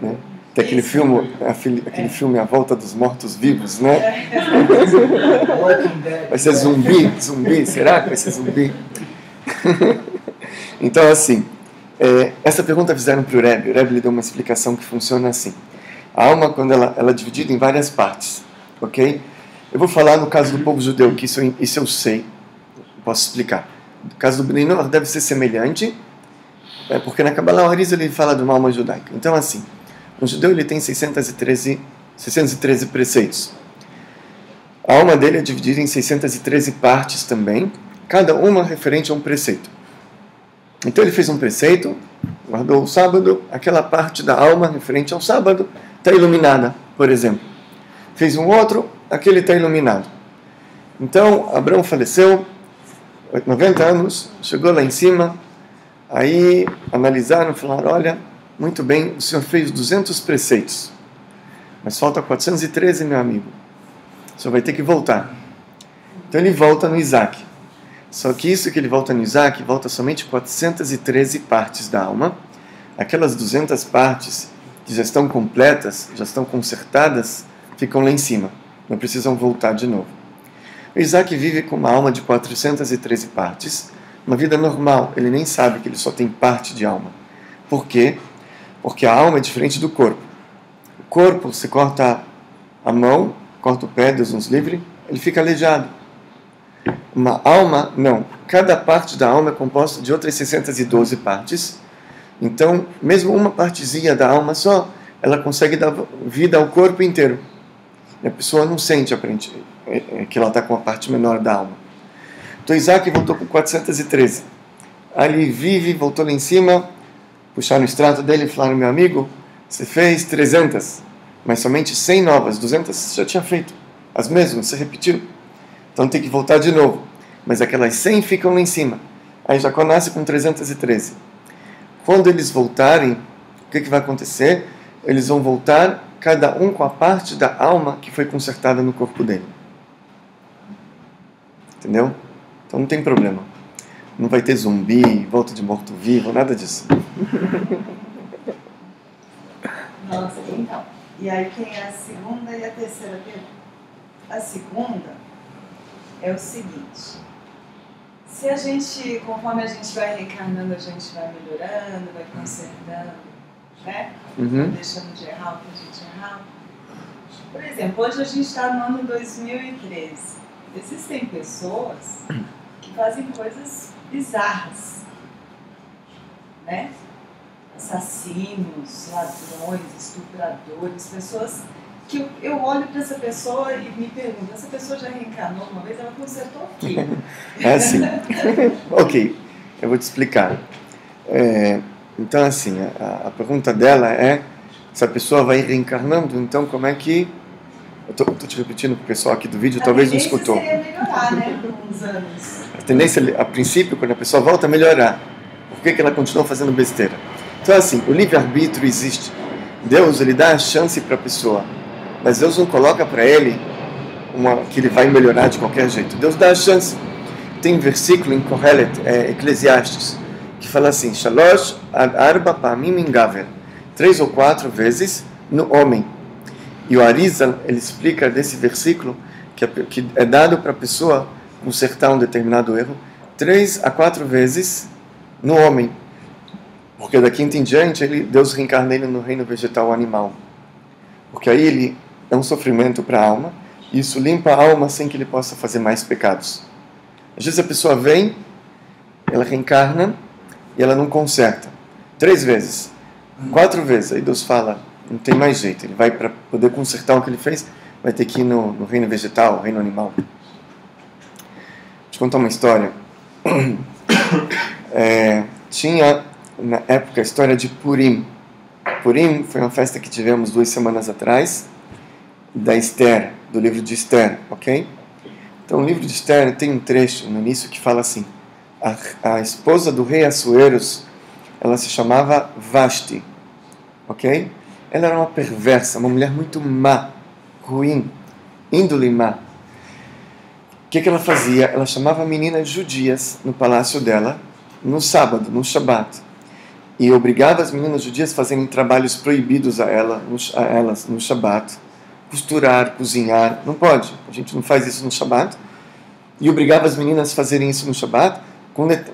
Né? Tem aquele filme A Volta dos Mortos Vivos, né? Vai ser zumbi, será que vai ser zumbi? Então, assim, essa pergunta fizeram para o Rebbe lhe deu uma explicação que funciona assim. A alma, quando ela é dividida em várias partes, ok? Eu vou falar no caso do povo judeu, que isso eu sei, posso explicar. No caso do Bnei Noach deve ser semelhante, porque na Kabbalah Arizal ele fala de uma alma judaica. Então, assim, um judeu ele tem 613 preceitos. A alma dele é dividida em 613 partes também, cada uma referente a um preceito. Então ele fez um preceito, guardou o sábado, aquela parte da alma referente ao sábado está iluminada, por exemplo. Fez um outro, aquele está iluminado. Então, Abrão faleceu, 90 anos, chegou lá em cima, aí analisaram, falaram, olha, muito bem, o senhor fez 200 preceitos, mas falta 413, meu amigo. O senhor vai ter que voltar. Então ele volta no Isaac. Só que isso que ele volta no Isaac, volta somente 413 partes da alma. Aquelas 200 partes que já estão completas, já estão consertadas, ficam lá em cima. Não precisam voltar de novo. O Isaac vive com uma alma de 413 partes, uma vida normal. Ele nem sabe que ele só tem parte de alma. Por quê? Porque a alma é diferente do corpo. O corpo, você corta a mão, corta o pé, Deus nos livre, ele fica aleijado. Uma alma, não. Cada parte da alma é composta de outras 612 partes. Então, mesmo uma partezinha da alma só, ela consegue dar vida ao corpo inteiro. E a pessoa não sente que ela está com a parte menor da alma. Então, Isaac voltou com 413. Ali vive, voltou lá em cima, puxaram o extrato dele e falaram, meu amigo, você fez 300, mas somente 100 novas, 200 você já tinha feito. As mesmas, você repetiu. Então tem que voltar de novo. Mas aquelas 100 ficam lá em cima. Aí Jacó nasce com 313. Quando eles voltarem, o que vai acontecer? Eles vão voltar, cada um com a parte da alma que foi consertada no corpo dele. Entendeu? Então não tem problema. Não vai ter zumbi, volta de morto-vivo, nada disso. Nossa, então. E aí quem é a segunda e a terceira pergunta? A segunda é o seguinte: se a gente, conforme a gente vai reencarnando, a gente vai melhorando, vai consertando, né? Deixando de errar o que a gente errava. Por exemplo, hoje a gente está no ano 2013. Existem pessoas que fazem coisas bizarras, né? Assassinos, ladrões, estupradores, pessoas que eu olho para essa pessoa e me pergunto, essa pessoa já reencarnou uma vez, ela consertou o quê? É assim. Ok, eu vou te explicar. Então, assim, a pergunta dela é se a pessoa vai reencarnando, então como é que... Eu estou te repetindo para o pessoal aqui do vídeo, talvez não escutou. A tendência seria melhorar, né, por uns anos. A tendência, a princípio, quando a pessoa volta, é melhorar. Por que ela continua fazendo besteira? Então, assim, o livre-arbítrio existe. Deus, ele dá a chance para a pessoa, mas Deus não coloca para ele que ele vai melhorar de qualquer jeito. Deus dá a chance. Tem um versículo em Kohelet, Eclesiastes, que fala assim, Shalosh ad arba pamim ingaver, 3 ou 4 vezes no homem. E o Arizal, ele explica desse versículo que é dado para a pessoa consertar um determinado erro 3 a 4 vezes no homem. Porque daqui em diante, Deus reencarna ele no reino vegetal ou animal. Porque aí ele é um sofrimento para a alma, e isso limpa a alma sem que ele possa fazer mais pecados. Às vezes a pessoa vem, ela reencarna, e ela não conserta. 3 vezes, 4 vezes, aí Deus fala, não tem mais jeito, ele vai, para poder consertar o que ele fez, vai ter que ir no reino vegetal, reino animal. Deixa eu contar uma história. tinha na época a história de Purim. Purim foi uma festa que tivemos 2 semanas atrás, da Esther, do livro de Esther, ok? Então, o livro de Esther tem um trecho no início que fala assim: a esposa do rei Assueros, ela se chamava Vashti, ok? Ela era uma perversa, uma mulher muito má, ruim, índole má. O que ela fazia? Ela chamava meninas judias no palácio dela, no sábado, no Shabat, e obrigava as meninas judias a fazerem trabalhos proibidos a elas no Shabat, costurar, cozinhar. Não pode, a gente não faz isso no Shabat. E obrigava as meninas a fazerem isso no Shabat,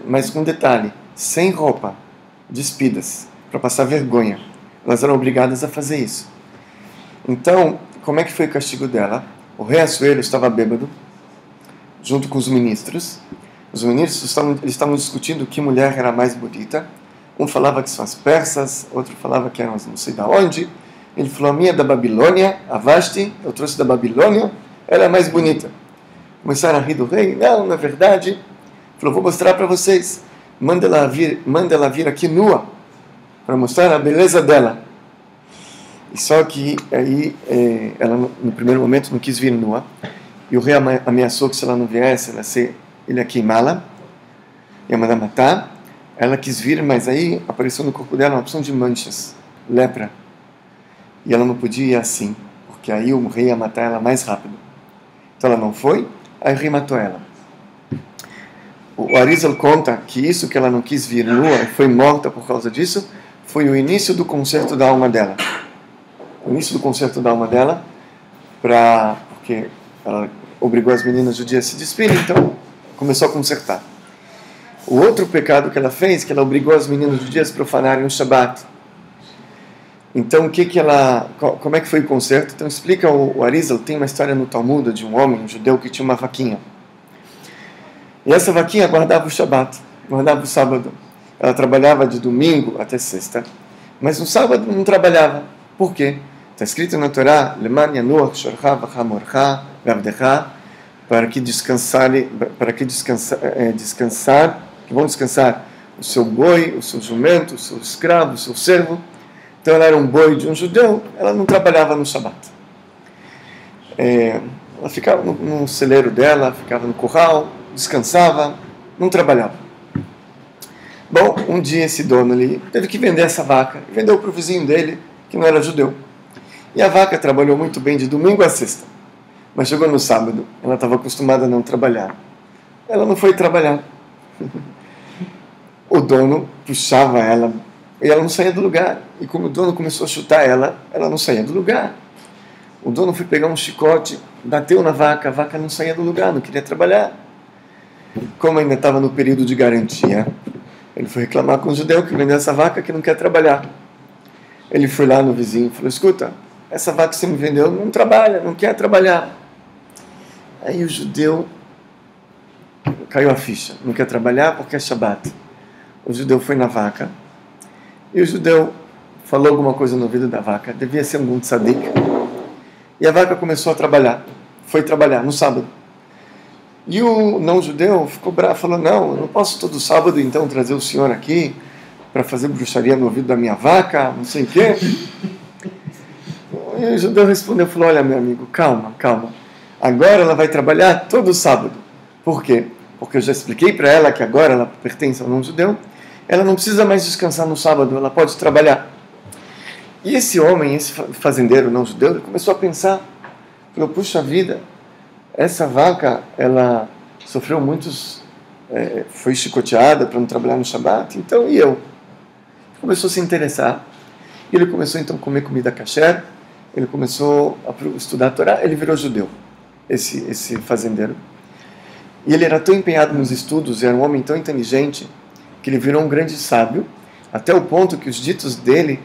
mas com detalhe, sem roupa, despidas, para passar vergonha. Elas eram obrigadas a fazer isso. Então, como é que foi o castigo dela? O rei Assuero estava bêbado, junto com os ministros. Os ministros estavam discutindo que mulher era mais bonita. Um falava que são as persas, outro falava que eram não sei de onde. Ele falou: a minha é da Babilônia, a Vashti, eu trouxe da Babilônia, ela é mais bonita. Começaram a rir do rei. Não, na verdade. Ele falou: vou mostrar para vocês. Manda ela vir aqui nua, para mostrar a beleza dela. E só que aí ela no primeiro momento não quis vir nua. E o rei ameaçou que se ela não viesse, ele ia queimá-la, ia mandar matar. Ela quis vir, mas aí apareceu no corpo dela uma opção de manchas, lepra. E ela não podia ir assim, porque aí o rei ia matar ela mais rápido. Então ela não foi, aí o rei matou ela. O Arizal conta que isso que ela não quis vir nua e foi morta por causa disso, foi o início do conserto da alma dela. O início do conserto da alma dela, porque ela obrigou as meninas judias a se despirem, então começou a consertar. O outro pecado que ela fez, que ela obrigou as meninas judias a profanarem o Shabat. Então, como é que foi o conserto? Então, explica o Arizal, tem uma história no Talmud de um homem, um judeu, que tinha uma vaquinha. E essa vaquinha guardava o Shabat, guardava o sábado. Ela trabalhava de domingo até sexta, mas no sábado não trabalhava. Por quê? Está escrito na Torá: Leman yanuach shorcha v'chamorcha v'avdecha, que vão descansar o seu boi, o seu jumento, o seu escravo, o seu servo. Então ela era um boi de um judeu, ela não trabalhava no Shabat. Ela ficava no celeiro dela, ficava no curral, descansava, não trabalhava. Bom, um dia esse dono ali teve que vender essa vaca, e vendeu para o vizinho dele, que não era judeu. E a vaca trabalhou muito bem de domingo a sexta, mas chegou no sábado, ela estava acostumada a não trabalhar. Ela não foi trabalhar. O dono puxava ela, e ela não saía do lugar. E como o dono começou a chutar ela, ela não saía do lugar. O dono foi pegar um chicote, bateu na vaca, a vaca não saía do lugar, não queria trabalhar. Como ainda estava no período de garantia, ele foi reclamar com o judeu que vendeu essa vaca que não quer trabalhar. Ele foi lá no vizinho e falou: escuta, essa vaca que você me vendeu não trabalha, não quer trabalhar. Aí o judeu caiu a ficha, não quer trabalhar porque é Shabat. O judeu foi na vaca, e o judeu falou alguma coisa no ouvido da vaca, devia ser algum tzadik, e a vaca começou a trabalhar, foi trabalhar no sábado. E o não-judeu ficou bravo, falou: não, eu não posso todo sábado então trazer o senhor aqui para fazer bruxaria no ouvido da minha vaca, não sei o quê. E o judeu respondeu, falou: olha, meu amigo, calma, agora ela vai trabalhar todo sábado. Por quê? Porque eu já expliquei para ela que agora ela pertence ao não-judeu, ela não precisa mais descansar no sábado, ela pode trabalhar. E esse homem, esse fazendeiro não-judeu, ele começou a pensar, falou: puxa vida, essa vaca, ela sofreu foi chicoteada para não trabalhar no Shabat, então e eu? Começou a se interessar, e ele começou então a comer comida kasher, ele começou a estudar a Torá, ele virou judeu, esse fazendeiro. E ele era tão empenhado nos estudos, era um homem tão inteligente, que ele virou um grande sábio, até o ponto que os ditos dele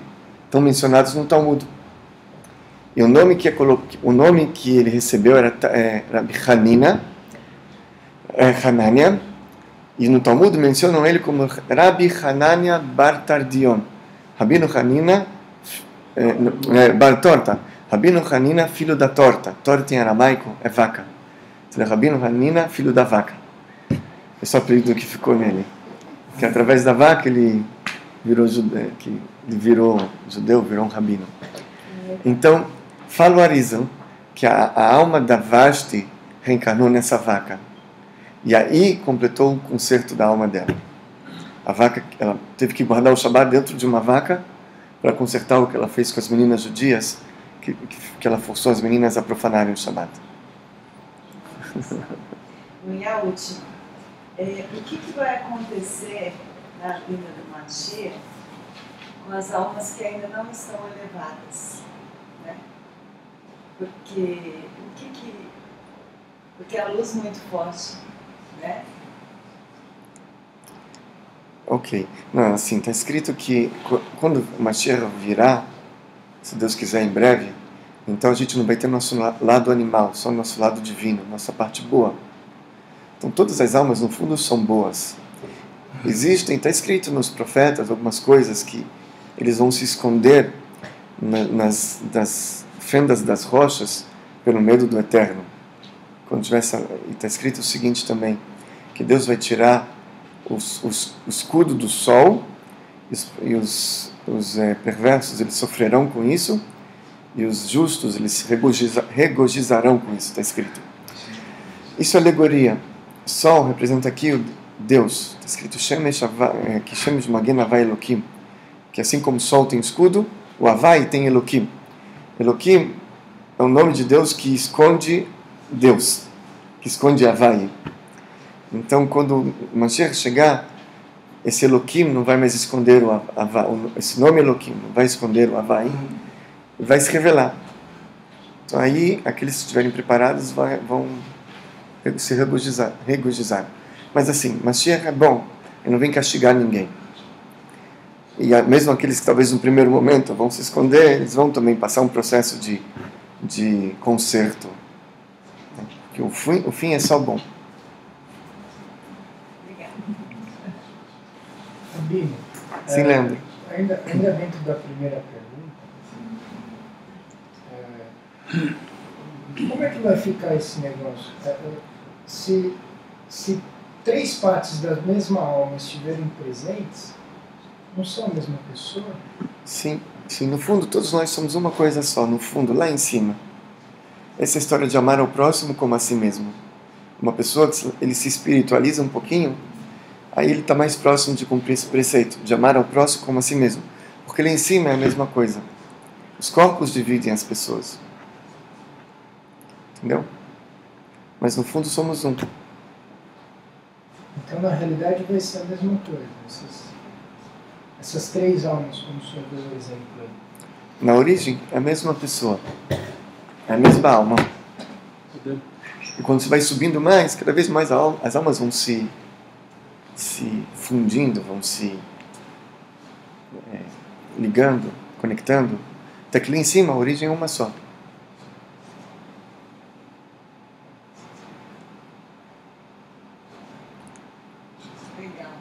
estão mencionados no Talmud. E o nome que ele recebeu era Rabbi Hanania, e no Talmud mencionam ele como Rabbi Hanania Bar Tardion, Rabino Hanina Bar Torta, Rabino Hanina, filho da torta. Torta em aramaico é vaca. Então, Rabino Hanina, filho da vaca. Esse é o apelido que ficou nele. Que através da vaca ele virou judeu, virou um rabino. Então, fala o Arizal que a alma da Vashti reencarnou nessa vaca. E aí completou o conserto da alma dela. A vaca, ela teve que guardar o Shabat dentro de uma vaca para consertar o que ela fez com as meninas judias, que ela forçou as meninas a profanarem o Shabat. E a última. O que vai acontecer na vinda do Mashiach com as almas que ainda não estão elevadas? Né? Porque a luz é muito forte, né? Ok. Não, assim, está escrito que quando o Mashiach virá, se Deus quiser em breve, então a gente não vai ter nosso lado animal, só nosso lado divino, nossa parte boa. Então todas as almas, no fundo, são boas. Existem, está escrito nos profetas, algumas coisas que eles vão se esconder nas fendas das rochas pelo medo do eterno. Quando está escrito o seguinte também, que Deus vai tirar o escudo do sol e os perversos eles sofrerão com isso e os justos eles se regozijarão com isso, está escrito. Isso é alegoria. Sol representa aqui o Deus, está escrito que Shemesh Magen Havai Elokim, que assim como o sol tem escudo, o Havai tem Elokim. Elokim é o nome de Deus que esconde Deus, que esconde Havai. Então, quando o Mashiach chegar, esse Elokim não vai mais esconder o Havai, esse nome Elokim não vai esconder o Havai, vai se revelar. Então, aí, aqueles que estiverem preparados vão se regozijar. Mas assim, Mashiach é bom, ele não vem castigar ninguém. E mesmo aqueles que talvez no primeiro momento vão se esconder, eles vão também passar um processo de conserto. Que o fim é só bom. Rabino, Sim, Leandro. Ainda dentro da primeira pergunta, como é que vai ficar esse negócio? Se três partes da mesma alma estiverem presentes, não são a mesma pessoa? Sim, no fundo todos nós somos uma coisa só, no fundo, lá em cima. Essa história de amar ao próximo como a si mesmo. Uma pessoa que ele se espiritualiza um pouquinho, aí ele está mais próximo de cumprir esse preceito, de amar ao próximo como a si mesmo. Porque lá em cima é a mesma coisa. Os corpos dividem as pessoas. Entendeu? Mas no fundo somos um. Então na realidade vai ser a mesma coisa. Essas três almas, como o senhor deu o exemplo aí. Na origem é a mesma pessoa. É a mesma alma. E quando você vai subindo mais, cada vez mais as almas vão se fundindo, vão se ligando, conectando. Até que lá em cima a origem é uma só. Legal.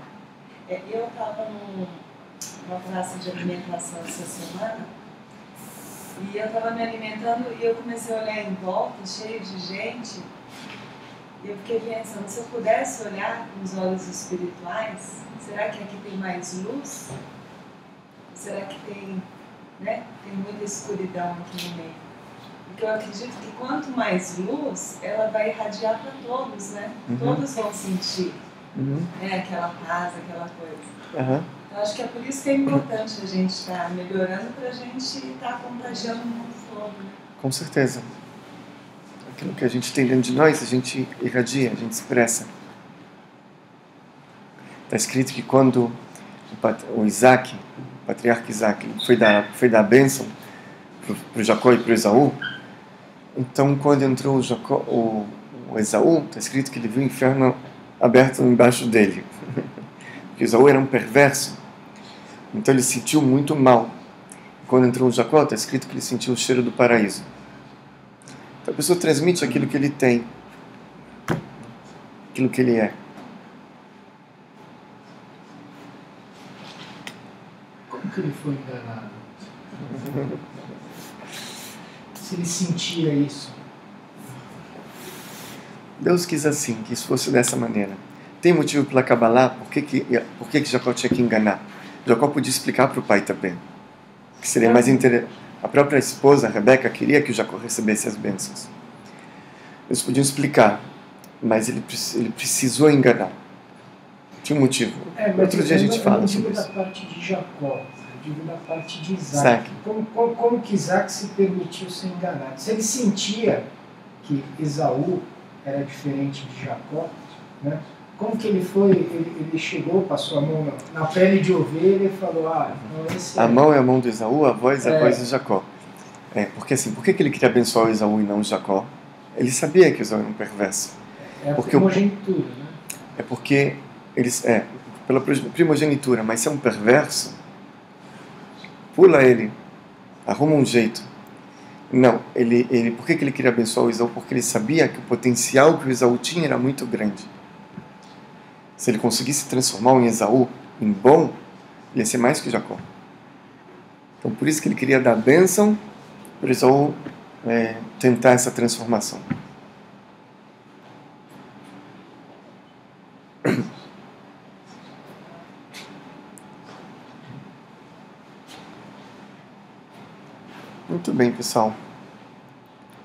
Eu estava numa classe de alimentação essa semana e eu estava me alimentando e eu comecei a olhar em volta, cheio de gente, e eu fiquei pensando, se eu pudesse olhar com os olhos espirituais, será que aqui tem mais luz? Será que tem muita escuridão aqui no meio? Porque eu acredito que quanto mais luz, ela vai irradiar para todos, né? Uhum. Todos vão sentir aquela paz, aquela coisa. Uhum. Então acho que é por isso que é importante a gente estar melhorando para a gente estar contagiando o mundo todo. Né? Com certeza. Aquilo que a gente tem dentro de nós, a gente irradia, a gente expressa. Está escrito que quando o Isaac, o patriarca Isaac, foi dar a bênção para o Jacó e para o Esaú, então quando entrou o Esaú, está escrito que ele viu o inferno aberto embaixo dele. Porque Esaú era um perverso, então ele sentiu muito mal. Quando entrou o Jacó, está escrito que ele sentiu o cheiro do paraíso. Então a pessoa transmite aquilo que ele tem, aquilo que ele é. Como que ele foi enganado? Se ele sentia isso? Deus quis assim, que isso fosse dessa maneira. tem motivo pela Kabbalah, por que Jacó tinha que enganar? Jacó podia explicar para o pai também, que seria mais interessante. A própria esposa, Rebeca, queria que o Jacó recebesse as bênçãos. Eles podiam explicar, mas ele precisou enganar. Tinha um motivo. Outro dia a gente fala sobre isso. Eu digo da parte de Jacó, eu digo da parte de Isaac. Como que Isaac se permitiu ser enganado? Se ele sentia que Esaú era diferente de Jacó, né? Como que ele foi, ele chegou, passou a mão na pele de ovelha e falou, não, esse a mão é a mão de Esaú, a voz é a voz de Jacó. Porque assim, por que ele queria abençoar Esaú e não Jacó? Ele sabia que Esaú era um perverso. Porque primogenitura, né? É porque pela primogenitura, mas se é um perverso, pula ele, arruma um jeito. Não, por que ele queria abençoar o Esaú? Porque ele sabia que o potencial que o Esaú tinha era muito grande. Se ele conseguisse transformar o Esaú em bom, ele ia ser mais que Jacó. Então por isso que ele queria dar bênção para Esaú tentar essa transformação. Muito bem, pessoal.